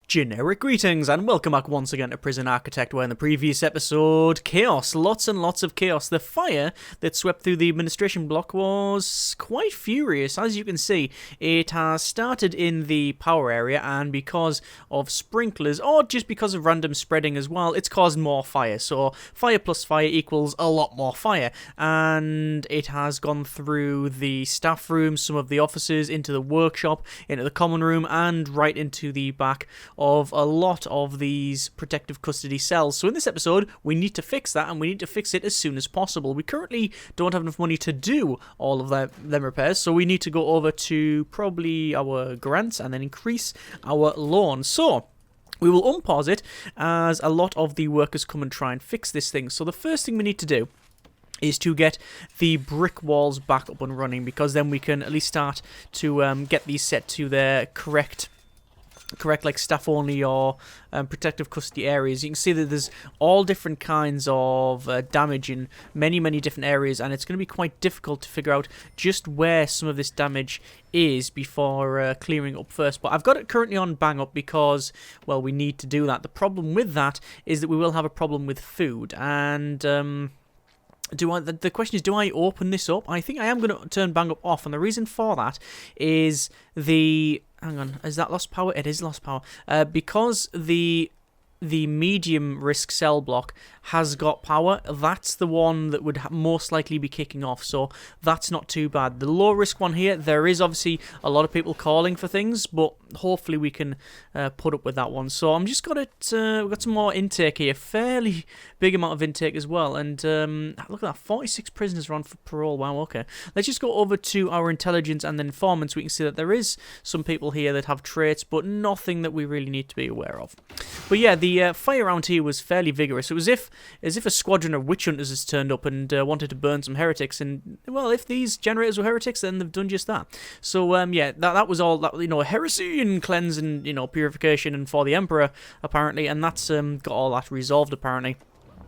Generic greetings and welcome back once again to Prison Architect, where in the previous episode, chaos, lots and lots of chaos. The fire that swept through the administration block was quite furious. As you can see, it has started in the power area, and because of sprinklers, or just because of random spreading as well, it's caused more fire. So fire plus fire equals a lot more fire, and it has gone through the staff room, some of the offices, into the workshop, into the common room, and right into the back of a lot of these protective custody cells. So in this episode, we need to fix that, and we need to fix it as soon as possible. We currently don't have enough money to do all of them repairs, so we need to go over to probably our grants and then increase our loan. So we will unpause it as a lot of the workers come and try and fix this thing. So the first thing we need to do is to get the brick walls back up and running, because then we can at least start to get these set to their correct like staff only or protective custody areas. You can see that there's all different kinds of damage in many different areas, and it's going to be quite difficult to figure out just where some of this damage is before clearing up first. But I've got it currently on bang up because, well, we need to do that. The problem with that is that we will have a problem with food, and the question is, do I open this up? I think I am going to turn bang up off, and the reason for that is hang on, is that lost power? It is lost power. Because the medium risk cell block has got power, that's the one that would most likely be kicking off, so that's not too bad. The low risk one here, there is obviously a lot of people calling for things, but hopefully we can put up with that one. So I'm just got it, we've got some more intake here, fairly big amount of intake as well, and look at that, 46 prisoners are on for parole. Wow, okay. Let's just go over to our intelligence and then informants. We can see that there is some people here that have traits, but nothing that we really need to be aware of. But yeah, the fire around here was fairly vigorous. It was as if a squadron of witch hunters has turned up and wanted to burn some heretics. And, well, if these generators were heretics, then they've done just that. So, yeah, that was all, that, heresy and cleanse and, purification and for the Emperor, apparently. And that's got all that resolved, apparently.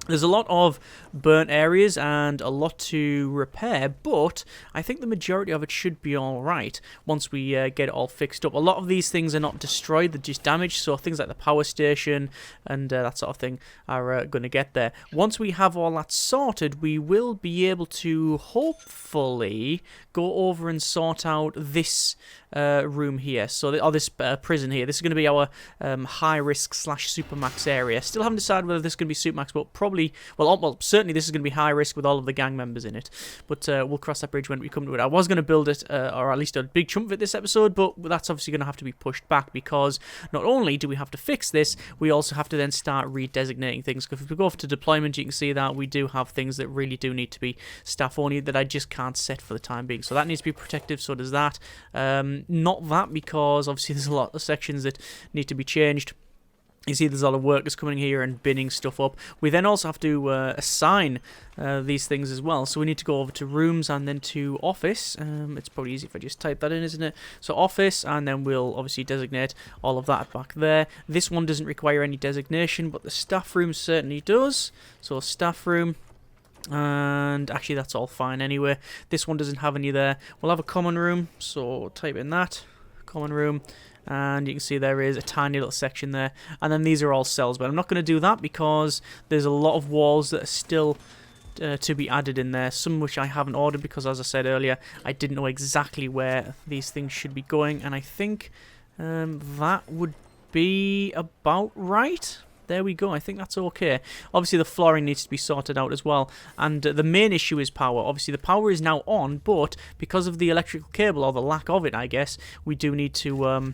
There's a lot of burnt areas and a lot to repair, but I think the majority of it should be alright once we get it all fixed up. A lot of these things are not destroyed, they're just damaged, so things like the power station and that sort of thing are going to get there. Once we have all that sorted, we will be able to hopefully go over and sort out this room here, or this prison here. This is going to be our high-risk / supermax area. Still haven't decided whether this is going to be supermax, but probably, well, certainly this is going to be high risk with all of the gang members in it. But we'll cross that bridge when we come to it. I was going to build it, or at least a big chunk of it this episode, but that's obviously going to have to be pushed back, because not only do we have to fix this, we also have to then start redesignating things. Because if we go off to deployment, you can see that we do have things that really do need to be staff only that I just can't set for the time being. So that needs to be protective, so does that. Not that, because obviously there's a lot of sections that need to be changed. You see there's a lot of workers coming here and binning stuff up. We then also have to assign these things as well. So we need to go over to rooms and then to office. It's probably easy if I just type that in, isn't it? So office, and then we'll obviously designate all of that back there. This one doesn't require any designation, but the staff room certainly does. So staff room. And actually that's all fine anyway. This one doesn't have any there. We'll have a common room, so type in that. Common room. And you can see there is a tiny little section there. And then these are all cells, but I'm not going to do that because there's a lot of walls that are still to be added in there. Some which I haven't ordered because, as I said earlier, I didn't know exactly where these things should be going. And I think that would be about right. There we go, I think that's okay. Obviously the flooring needs to be sorted out as well, and the main issue is power. Obviously the power is now on, but because of the electrical cable, or the lack of it I guess, we do need to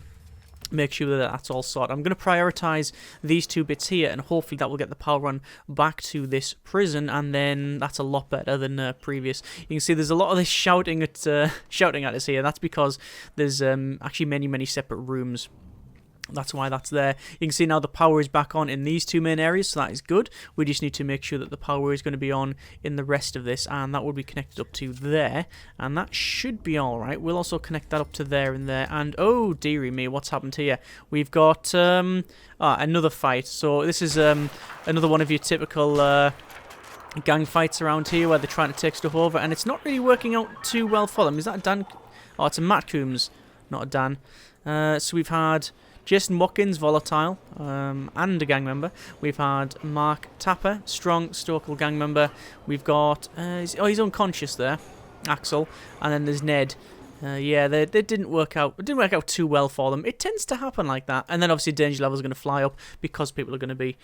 make sure that that's all sorted. I'm going to prioritise these two bits here, and hopefully that will get the power run back to this prison, and then that's a lot better than previous. You can see there's a lot of this shouting at us here. That's because there's actually many separate rooms. That's why that's there. You can see now the power is back on in these two main areas, so that is good. We just need to make sure that the power is going to be on in the rest of this, and that will be connected up to there, and that should be alright. We'll also connect that up to there and there, and oh dearie me, what's happened here? We've got another fight. So this is another one of your typical gang fights around here where they're trying to take stuff over, and it's not really working out too well for them. Is that a Dan? Oh, it's a Matt Coombs, not a Dan. So we've had Jason Watkins, volatile, and a gang member. We've had Mark Tapper, strong Stokel gang member. We've got he's unconscious there, Axel, and then there's Ned. Yeah, they didn't work out. It didn't work out too well for them. It tends to happen like that, and then obviously danger level is going to fly up because people are going to be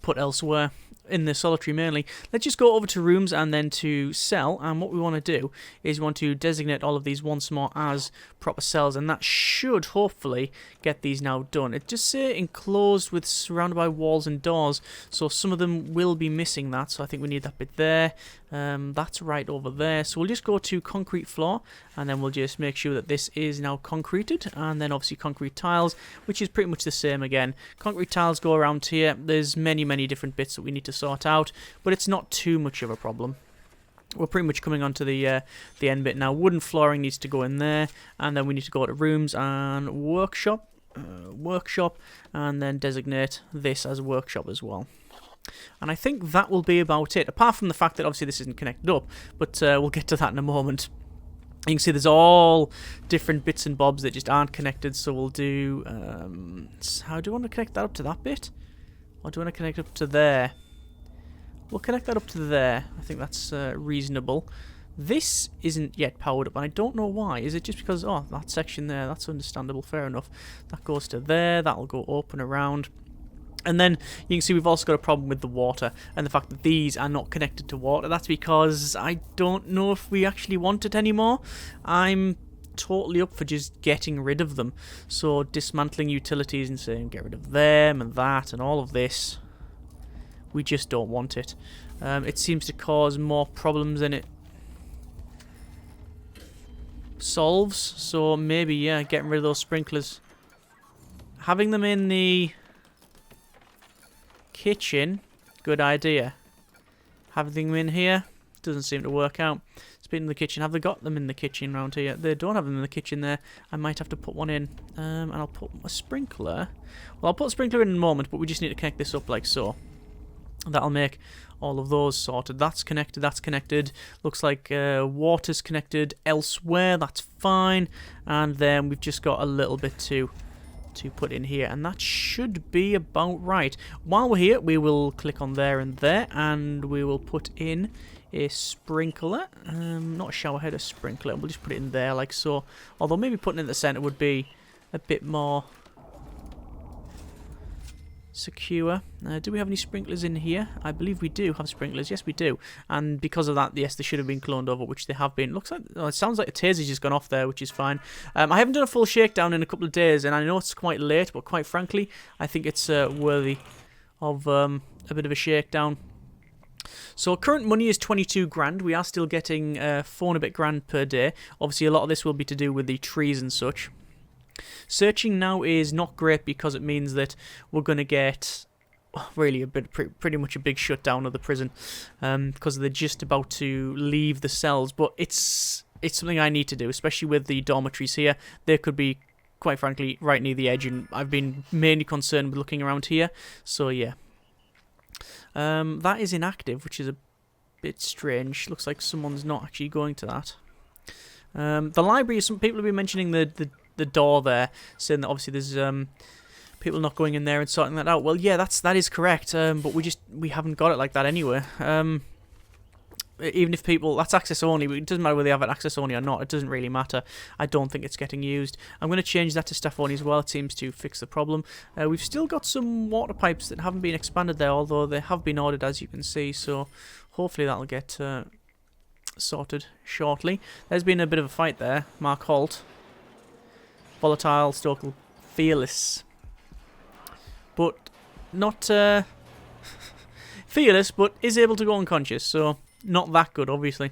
put elsewhere in the solitary mainly. Let's just go over to rooms and then to cell, and what we want to do is we want to designate all of these once more as proper cells, and that should hopefully get these now done. It just say enclosed with surrounded by walls and doors, so some of them will be missing that, so I think we need that bit there. That's right over there, so we'll just go to concrete floor, and then we'll just make sure that this is now concreted, and then obviously concrete tiles, which is pretty much the same again. Concrete tiles go around here. There's many different bits that we need to sort out, but it's not too much of a problem. We're pretty much coming on to the end bit now. Wooden flooring needs to go in there, and then we need to go to rooms and workshop, and then designate this as a workshop as well. And I think that will be about it, apart from the fact that obviously this isn't connected up, but we'll get to that in a moment. You can see there's all different bits and bobs that just aren't connected, so we'll do... how do you want to connect that up to that bit? Or do you want to connect up to there? We'll connect that up to there. I think that's reasonable. This isn't yet powered up, and I don't know why. Is it just because, oh, that section there, that's understandable, fair enough. That goes to there, that'll go open around. And then you can see we've also got a problem with the water and the fact that these are not connected to water. That's because I don't know if we actually want it anymore. I'm totally up for just getting rid of them. So dismantling utilities and saying get rid of them and that and all of this. We just don't want it. It seems to cause more problems than it solves. So maybe, yeah, getting rid of those sprinklers. Having them in the kitchen, good idea. Having them in here doesn't seem to work out. Speaking of the kitchen, have they got them in the kitchen around here? They don't have them in the kitchen there. I might have to put one in. And I'll put a sprinkler. Well, I'll put a sprinkler in a moment, but we just need to connect this up like so. That'll make all of those sorted. That's connected, that's connected. Looks like water's connected elsewhere, that's fine. And then we've just got a little bit to put in here, and that should be about right. While we're here, we will click on there, and we will put in a sprinkler. Not a shower head, a sprinkler. We'll just put it in there like so. Although maybe putting it in the center would be a bit more secure. Do we have any sprinklers in here? I believe we do have sprinklers. Yes, we do. And because of that, yes, they should have been cloned over, which they have been. Looks like, oh, it sounds like a taser's just gone off there, which is fine. I haven't done a full shakedown in a couple of days, and I know it's quite late, but quite frankly, I think it's worthy of a bit of a shakedown. So current money is 22 grand. We are still getting 4 and a bit grand per day. Obviously, a lot of this will be to do with the trees and such. Searching now is not great because it means that we're going to get really a bit, pretty much a big shutdown of the prison because they're just about to leave the cells. But it's something I need to do, especially with the dormitories here. They could be, quite frankly, right near the edge, and I've been mainly concerned with looking around here. So yeah, that is inactive, which is a bit strange. Looks like someone's not actually going to that. The library, some people have been mentioning the door there, saying that obviously there's people not going in there and sorting that out. Well, yeah, that is correct, but we haven't got it like that anyway. Even if people, that's access only, it doesn't matter whether they have an access only or not, it doesn't really matter. I don't think it's getting used. I'm going to change that to staff only as well. It seems to fix the problem. We've still got some water pipes that haven't been expanded there, although they have been ordered, as you can see, so hopefully that'll get sorted shortly. There's been a bit of a fight there. Mark Holt. Volatile, Stokel, fearless. But not fearless, but is able to go unconscious, so not that good, obviously.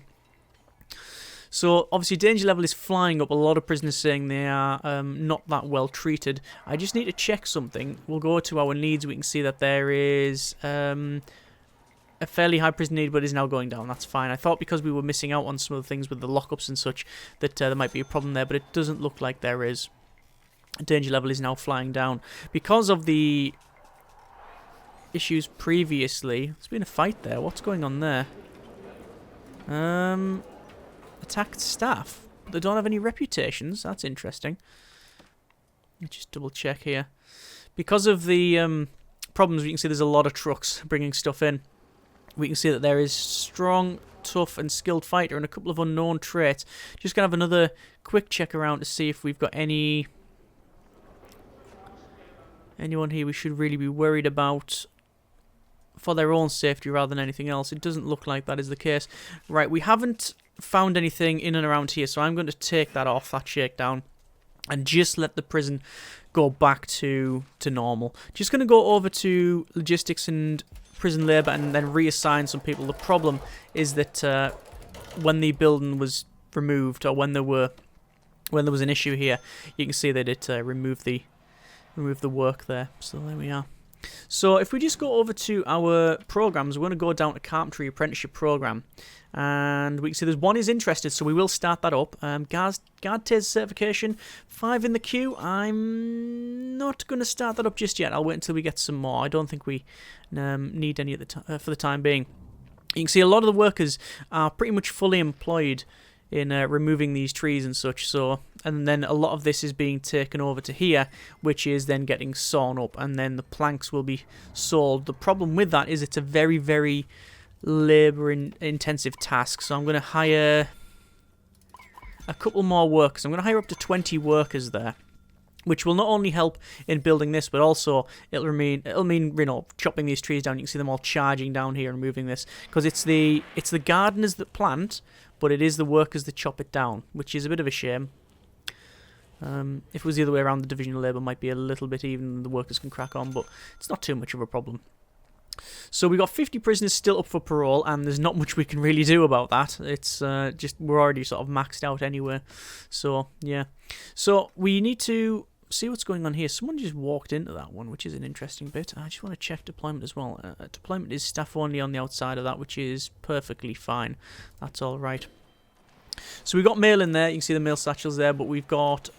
So, obviously, danger level is flying up. A lot of prisoners saying they are not that well treated. I just need to check something. We'll go to our needs. We can see that there is a fairly high prison need, but is now going down. That's fine. I thought because we were missing out on some of the things with the lockups and such that there might be a problem there, but it doesn't look like there is. Danger level is now flying down. Because of the issues previously, there's been a fight there. What's going on there? Attacked staff. They don't have any reputations. That's interesting. Let's just double check here. Because of the problems, we can see there's a lot of trucks bringing stuff in. We can see that there is strong, tough, and skilled fighter and a couple of unknown traits. Just going to have another quick check around to see if we've got anyone here we should really be worried about for their own safety rather than anything else. It doesn't look like that is the case. Right, we haven't found anything in and around here, so I'm going to take that off, that shakedown, and just let the prison go back to normal. Just going to go over to logistics and prison labour and then reassign some people. The problem is that when the building was removed, or when there was an issue here, you can see that it removed the work there. So there we are. So if we just go over to our programs, we're going to go down to Carpentry Apprenticeship Program, and we can see there's one is interested, so we will start that up. Guard Taser certification, 5 in the queue. I'm not going to start that up just yet. I'll wait until we get some more. I don't think we need any at the for the time being. You can see a lot of the workers are pretty much fully employed in removing these trees and such, so, and then a lot of this is being taken over to here, which is then getting sawn up, and then the planks will be sawed. The problem with that is it's a very, very labour-intensive task, so I'm going to hire a couple more workers. I'm going to hire up to 20 workers there, which will not only help in building this, but also it'll mean chopping these trees down. You can see them all charging down here and moving this, because it's the gardeners that plant, but it is the workers that chop it down, which is a bit of a shame. If it was the other way around, the division of labour might be a little bit even, and the workers can crack on, but it's not too much of a problem. So we've got 50 prisoners still up for parole, and there's not much we can really do about that. It's just, we're already sort of maxed out anyway. So, yeah. So we need to see what's going on here. Someone just walked into that one, which is an interesting bit. I just want to check deployment as well. Deployment is staff only on the outside of that, which is perfectly fine. That's all right. So we've got mail in there. You can see the mail satchels there, but we've got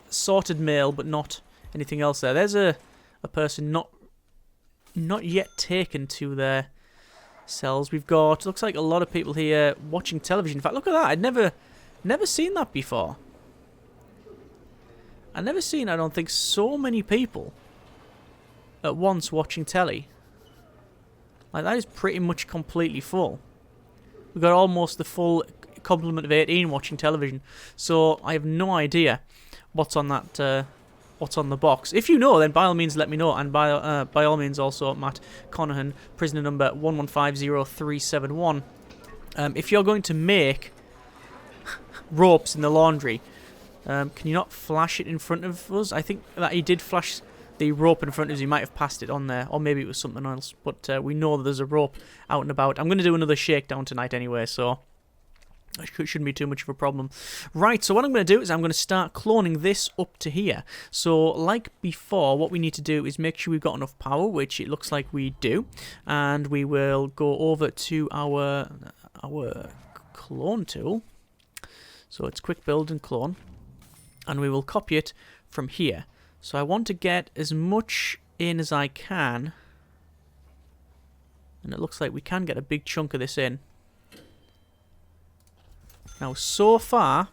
sorted mail, but not anything else there. There's a person not yet taken to their cells. We've got, looks like a lot of people here watching television. In fact, look at that. I'd never seen that before. I've never seen, I don't think, so many people at once watching telly. Like, that is pretty much completely full. We've got almost the full complement of 18 watching television. So I have no idea what's on that, what's on the box. If you know, then by all means let me know. And by all means also, Matt Conahan, prisoner number 1150371. If you're going to make ropes in the laundry, can you not flash it in front of us? I think that he did flash the rope in front of us. He might have passed it on there, or maybe it was something else. But we know that there's a rope out and about. I'm going to do another shakedown tonight anyway, so it shouldn't be too much of a problem. Right, so what I'm going to do is I'm going to start cloning this up to here. So, like before, what we need to do is make sure we've got enough power, which it looks like we do. And we will go over to our clone tool. So it's quick build and clone. And we will copy it from here. So I want to get as much in as I can. And it looks like we can get a big chunk of this in. Now, so far,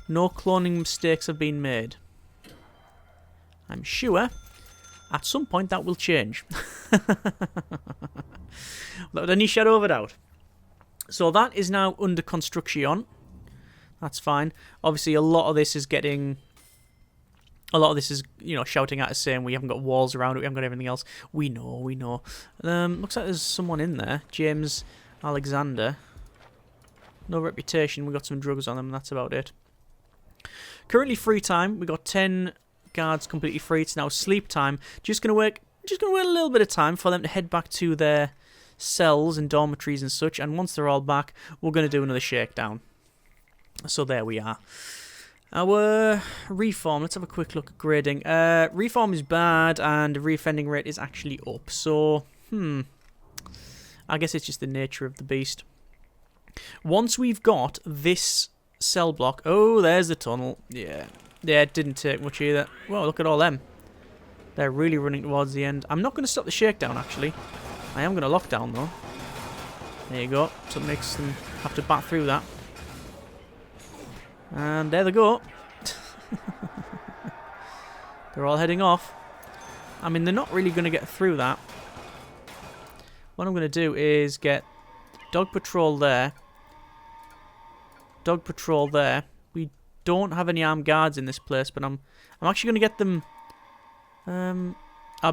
no cloning mistakes have been made. I'm sure at some point that will change. Without any shadow of a doubt. So that is now under construction. That's fine. Obviously, a lot of this is getting... A lot of this is, you know, shouting at us saying we haven't got walls around it, we haven't got everything else. We know, we know. Looks like there's someone in there. James Alexander. No reputation. We got some drugs on them, and that's about it. Currently free time. We got 10 guards completely free. It's now sleep time. Just gonna wait a little bit of time for them to head back to their cells and dormitories and such. And once they're all back, we're gonna do another shakedown. So there we are. Our reform, let's have a quick look at grading. Reform is bad and reoffending rate is actually up. So, I guess it's just the nature of the beast. Once we've got this cell block... Oh, there's the tunnel. Yeah, it didn't take much either. Well, look at all them. They're really running towards the end. I'm not going to stop the shakedown, actually. I am going to lock down, though. There you go. So it makes them have to bat through that. And there they go. They're all heading off. I mean, they're not really going to get through that. What I'm going to do is get dog patrol there. Dog patrol there. We don't have any armed guards in this place, but I'm actually going to get them.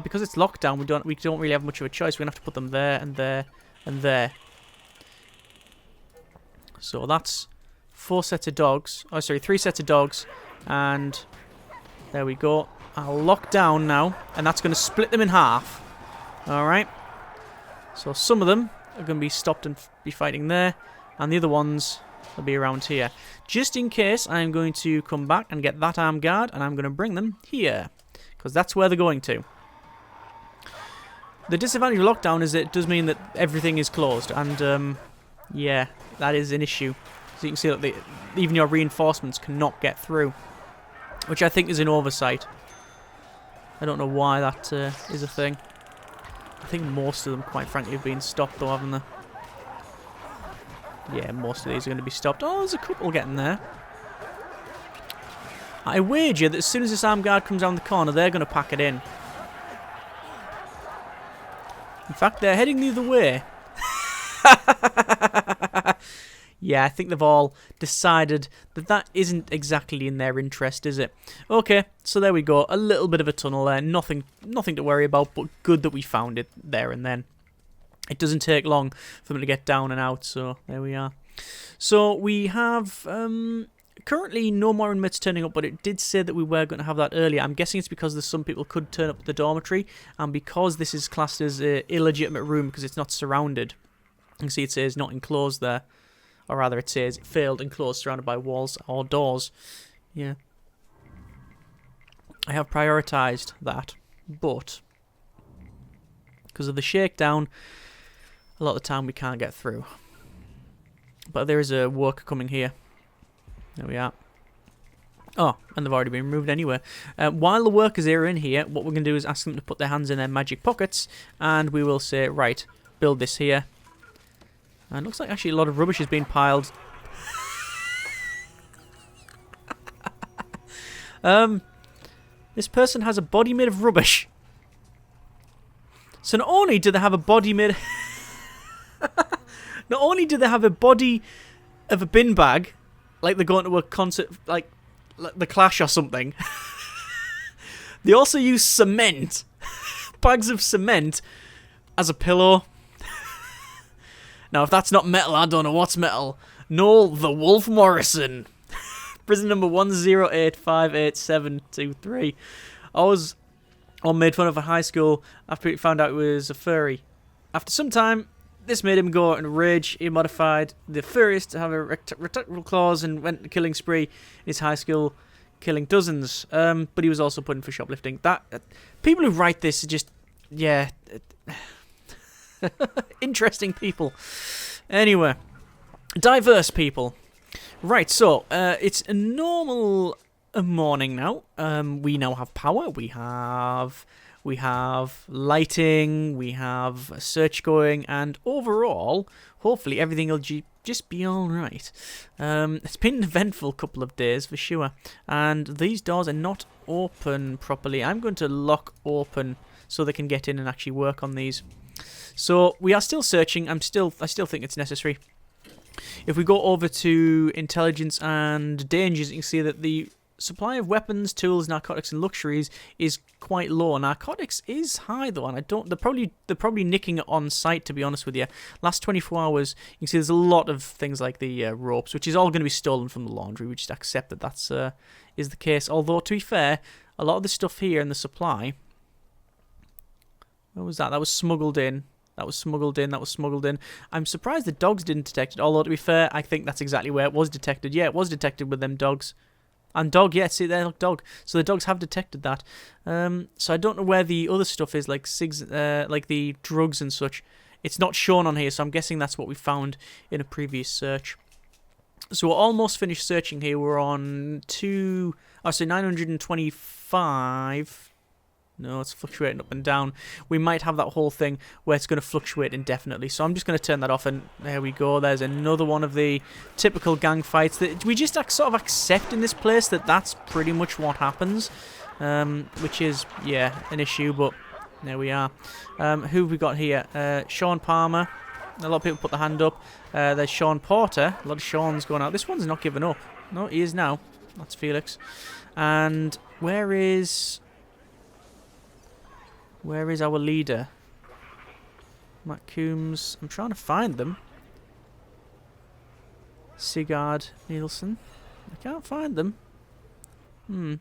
Because it's lockdown, we don't really have much of a choice. We're gonna have to put them there and there and there. So that's 4 sets of dogs. Oh, sorry, 3 sets of dogs, and there we go. I'll lock down now, and that's gonna split them in half. All right. So some of them are gonna be stopped and be fighting there, and the other ones will be around here. Just in case, I'm going to come back and get that armed guard, and I'm gonna bring them here, because that's where they're going to. The disadvantage of lockdown is it does mean that everything is closed, and yeah, that is an issue. So you can see that even your reinforcements cannot get through, which I think is an oversight. I don't know why that is a thing. I think most of them, quite frankly, have been stopped though, haven't they? Yeah, most of these are going to be stopped. Oh, there's a couple getting there. I wager that as soon as this armed guard comes around the corner, they're going to pack it in. In fact, they're heading the other way. Yeah, I think they've all decided that that isn't exactly in their interest, is it? Okay, so there we go. A little bit of a tunnel there. Nothing to worry about, but good that we found it there and then. It doesn't take long for them to get down and out, so there we are. So we have currently no more inmates turning up, but it did say that we were going to have that earlier. I'm guessing it's because there's some people could turn up at the dormitory, and because this is classed as an illegitimate room because it's not surrounded. You can see it says not enclosed there. Or rather, it says failed enclosed, surrounded by walls or doors. Yeah. I have prioritised that, but because of the shakedown, a lot of the time we can't get through. But there is a worker coming here. There we are. Oh, and they've already been removed anyway. While the workers are in here, what we're going to do is ask them to put their hands in their magic pockets, and we will say, right, build this here. And it looks like actually a lot of rubbish is being piled. This person has a body made of rubbish. So not only do they have a body made... Not only do they have a body of a bin bag, like they're going to a concert, like the Clash or something, they also use cement, bags of cement, as a pillow. Now, if that's not metal, I don't know what's metal. Noel the Wolf Morrison. Prison number 108588723. I was made fun of at high school after he found out he was a furry. After some time, this made him go out in a rage. He modified the furries to have a retractable claws and went on a killing spree in his high school, killing dozens. But he was also put in for shoplifting. People who write this are just, yeah... interesting people. Anyway, diverse people. Right, so it's a normal morning now. We now have power. We have lighting. We have a search going, and overall, hopefully everything will just be all right. It's been an eventful couple of days for sure, and these doors are not open properly. I'm going to lock open so they can get in and actually work on these. So we are still searching. I still think it's necessary. If we go over to intelligence and dangers, you can see that the supply of weapons, tools, narcotics, and luxuries is quite low. Narcotics is high though, and they're probably nicking it on site. To be honest with you, last 24 hours, you can see there's a lot of things like the ropes, which is all going to be stolen from the laundry. We just accept that that's is the case. Although to be fair, a lot of the stuff here in the supply. What was that? That was smuggled in. That was smuggled in. That was smuggled in. I'm surprised the dogs didn't detect it. Although, to be fair, I think that's exactly where it was detected. Yeah, it was detected with them dogs. And dog, yeah, see there, look, dog. So the dogs have detected that. So I don't know where the other stuff is, like like the drugs and such. It's not shown on here, so I'm guessing that's what we found in a previous search. So we're almost finished searching here. We're on 925. No, it's fluctuating up and down. We might have that whole thing where it's going to fluctuate indefinitely. So I'm just going to turn that off, and there we go. There's another one of the typical gang fights that we just sort of accept in this place, that that's pretty much what happens, which is, yeah, an issue, but there we are. Who have we got here? Sean Palmer. A lot of people put the hand up. There's Sean Porter. A lot of Sean's going out. This one's not giving up. No, he is now. That's Felix. And where is our leader? Matt Coombs. I'm trying to find them. Sigurd Nielsen. I can't find them.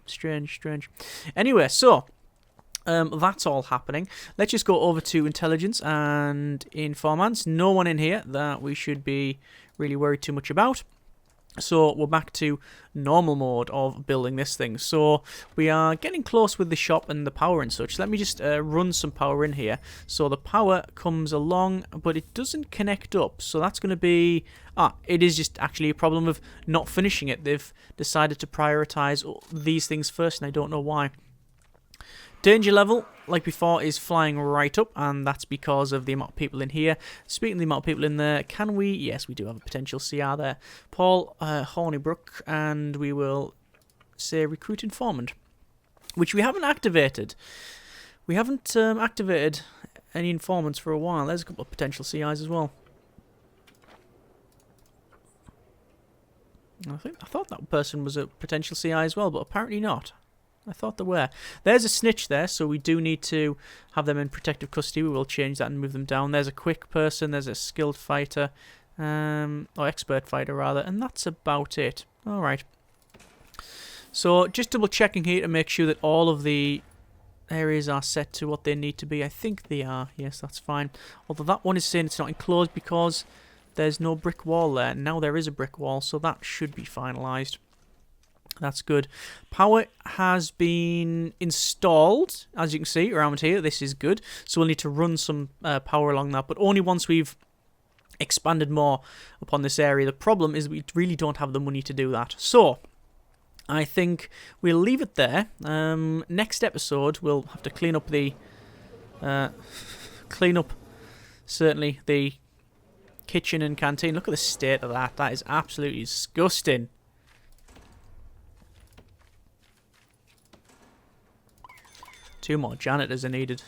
Strange. Anyway, so that's all happening. Let's just go over to intelligence and informants. No one in here that we should be really worried too much about. So we're back to normal mode of building this thing. So we are getting close with the shop and the power and such. Let me just run some power in here. So the power comes along, but it doesn't connect up. So that's going to be... it is just actually a problem of not finishing it. They've decided to prioritize these things first, and I don't know why. Danger level, like before, is flying right up, and that's because of the amount of people in here. Speaking of the amount of people in there, can we... Yes, we do have a potential CR there. Paul Hornibrook, and we will say recruit informant, which we haven't activated. We haven't activated any informants for a while. There's a couple of potential CIs as well. I thought that person was a potential CI as well, but apparently not. I thought there were. There's a snitch there, so we do need to have them in protective custody. We will change that and move them down. There's a quick person. There's a skilled fighter, or expert fighter rather, and that's about it. All right. So just double checking here to make sure that all of the areas are set to what they need to be. I think they are. Yes, that's fine. Although that one is saying it's not enclosed because there's no brick wall there. Now there is a brick wall, so that should be finalised. That's good. Power has been installed, as you can see around here. This is good. So we'll need to run some power along that, but only once we've expanded more upon this area. The problem is we really don't have the money to do that. So I think we'll leave it there. Next episode, we'll have to clean up the... certainly, the kitchen and canteen. Look at the state of that. That is absolutely disgusting. Two more janitors are needed.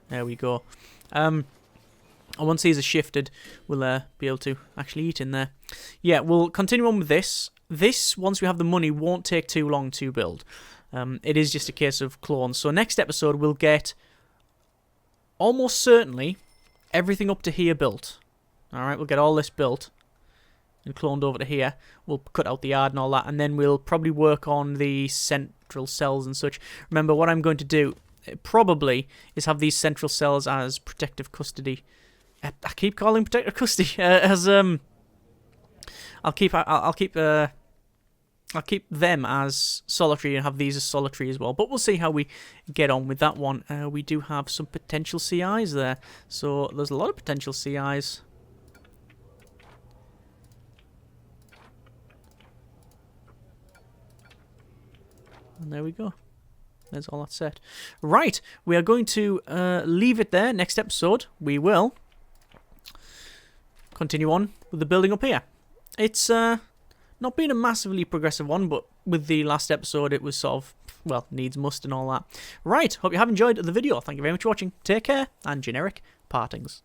There we go. And once these are shifted, we'll be able to actually eat in there. Yeah, we'll continue on with this. This, once we have the money, won't take too long to build. It is just a case of clones. So next episode, we'll get almost certainly everything up to here built. Alright, we'll get all this built and cloned over to here. We'll cut out the yard and all that, and then we'll probably work on the central cells and such. Remember, what I'm going to do probably is have these central cells as protective custody. I keep calling protective custody as I'll keep them as solitary and have these as solitary as well. But we'll see how we get on with that one. We do have some potential CIs there, so there's a lot of potential CIs. And there we go. There's all that set. Right, we are going to leave it there. Next episode, we will continue on with the building up here. It's not been a massively progressive one, but with the last episode, it was sort of, well, needs must and all that. Right, hope you have enjoyed the video. Thank you very much for watching. Take care, and generic partings.